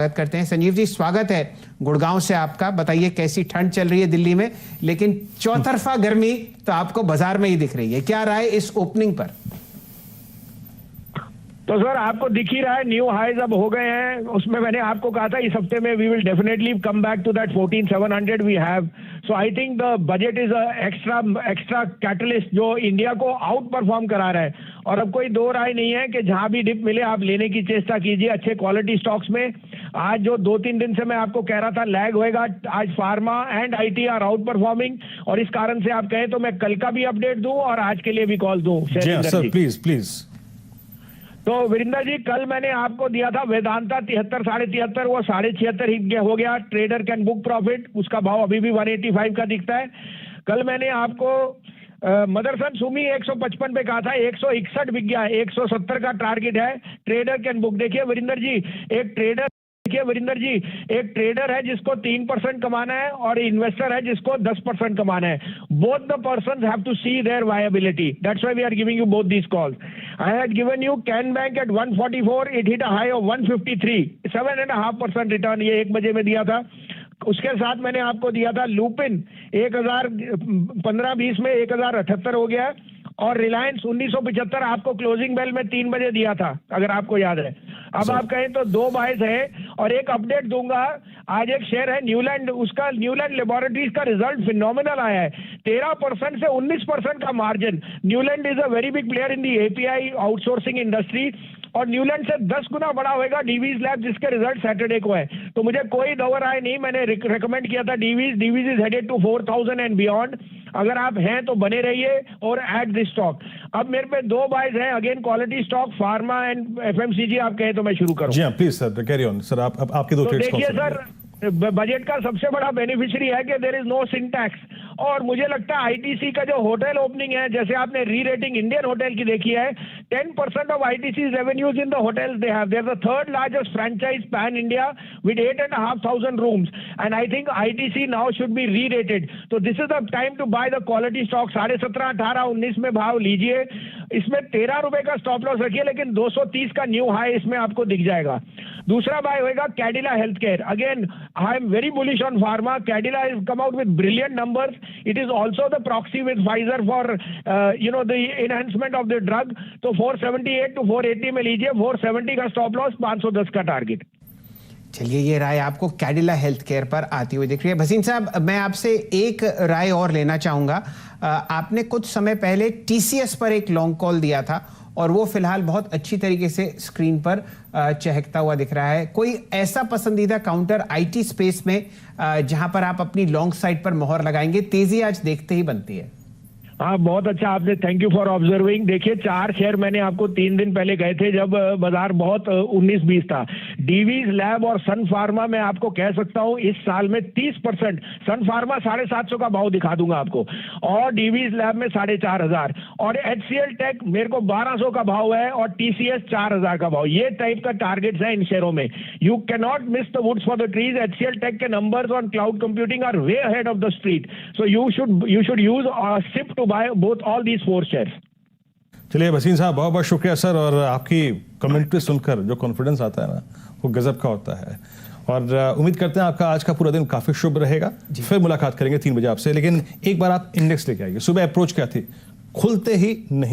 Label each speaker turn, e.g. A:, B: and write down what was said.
A: स्वागत करते हैं। संजीव जी, स्वागत है गुड़गांव से आपका। बताइए कैसी ठंड चल रही है दिल्ली में, लेकिन चौतरफा गर्मी तो आपको बाजार में ही दिख रही है। क्या राय इस ओपनिंग पर?
B: तो सर आपको दिख ही रहा है, न्यू हाईज अब हो गए हैं। उसमें मैंने आपको कहा था इस हफ्ते में we will definitely come back to that 14,700 we have. So I think the budget is extra catalyst जो इंडिया को आउट परफॉर्म करा रहा है। और अब कोई दो राय नहीं है कि जहां भी डिप मिले आप लेने की चेष्टा कीजिए अच्छे क्वालिटी स्टॉक्स में। आज जो 2-3 दिन से मैं आपको कह रहा था लैग होएगा, आज pharma and IT are outperforming, और इस कारण से आप कहें तो मैं कल का भी अपडेट दूं और आज के लिए भी कॉल दूं।
C: Sir please.
B: तो वीरेंद्र जी, कल मैंने आपको दिया था वेदांता 73 साढ़े 73, वो 76.5 ही हो गया। ट्रेडर कैन बुक प्रॉफिट, उसका भाव अभी भी 185 का दिखता है। कल मैंने आपको मदरसन सुमी 155 पे कहा था, 161 बिक गया, 170 का टारगेट है। Trader can book. देखिए वीरेंद्र जी, एक ट्रेडर है जिसको 3% कमाना है और इन्वेस्टर है जिसको 10% कमाना है। Both the persons have to see their viability. That's why we are giving you both these calls. I had given you Can Bank at 144, it hit a high of 153, 7.5% return ये 1 बजे में दिया था। उसके साथ मैंने आपको दिया था लुपिन 1015-20 में 1078 हो गया, और रिलायंस 1975 आपको क्लोजिंग बेल में 3 बजे दिया था, अगर आपको याद है। अब आप कहें तो 2 बाइज है और एक अपडेट दूंगा। आज एक शेयर है न्यूलैंड, उसका न्यूलैंड लेबोरेटरीज का रिजल्ट फिनोमिनल आया है। 13% से 19% का margin. Neuland is a very big player in the API outsourcing industry, और न्यूलैंड से 10 गुना बड़ा होएगा डीवीज लैब, जिसके रिजल्ट सैटरडे को है। तो मुझे कोई दवर आए नहीं, मैंने रिकमेंड किया था Divi's is headed to 4,000 and beyond. अगर आप हैं तो बने रहिए और एड दिस स्टॉक। अब मेरे पे 2 बाइज हैं, again quality stock, pharma and FMCG. आप कहें तो मैं शुरू करूं?
C: जी हाँ please sir, carry on sir. आपके 2 ट्रेड्स कौन से?
B: देखिए सर, बजट का सबसे बड़ा बेनिफिशियरी है कि देयर इज नो सिंटैक्स। और मुझे लगता है आईटीसी का जो होटल ओपनिंग है, जैसे आपने री रेटिंग इंडियन होटल की देखी है, 10% of ITC revenues in the hotels they have. They are the 3rd largest franchise pan India with 8,500 rooms, and I think ITC now should be re rated. तो this is the time to buy the quality stock. 17.5, 18, 19 में भाव लीजिए। इसमें 13 रुपए का stop loss रखिए, लेकिन 230 का न्यू हाई इसमें आपको दिख जाएगा। दूसरा बाय होएगा Cadila health care. Again I am very bullish on pharma. Cadila is come out with brilliant numbers. It is also the proxy with Pfizer for the enhancement of the drug. तो 478 to 480 में लीजिए, 470 का स्टॉप लॉस, 510 का target.
A: चलिए, ये राय आपको Cadila health care पर आती हुई दिख रही है। भसीन साहब, मैं आपसे एक राय और लेना चाहूंगा। आपने कुछ समय पहले टीसीएस पर एक लॉन्ग कॉल दिया था और वो फिलहाल बहुत अच्छी तरीके से स्क्रीन पर चहकता हुआ दिख रहा है। कोई ऐसा पसंदीदा काउंटर आईटी स्पेस में जहां पर आप अपनी लॉन्ग साइड पर मोहर लगाएंगे? तेजी आज देखते ही बनती है।
B: हाँ, बहुत अच्छा आपने, थैंक यू फॉर ऑब्जर्विंग। देखिए 4 शेयर मैंने आपको 3 दिन पहले गए थे जब बाजार बहुत 19-20 था। डीवीज लैब और सन फार्मा में आपको कह सकता हूं इस साल में 30%। सन फार्मा 750 का भाव दिखा दूंगा आपको, और डीवीज लैब में 4,500, और एचसीएल टेक मेरे को 1,200 का भाव है, और टीसीएस 4,000 का भाव। ये टाइप का टारगेट्स है इन शेयरों में। You can not miss the woods for the trees. HCL Tech के numbers on cloud computing are way ahead of the street, so you should use SIP to buy both all these 4 shares।
C: चलिए भसीन साहब, बहुत बहुत शुक्रिया sir. और आपकी commentary सुनकर जो कॉन्फिडेंस आता है ना, वो गजब का होता है। और उम्मीद करते हैं आपका आज का पूरा दिन काफी शुभ रहेगा। फिर मुलाकात करेंगे 3 बजे आपसे। लेकिन एक बार आप इंडेक्स लेके आइए। सुबह अप्रोच क्या थी? खुलते ही नहीं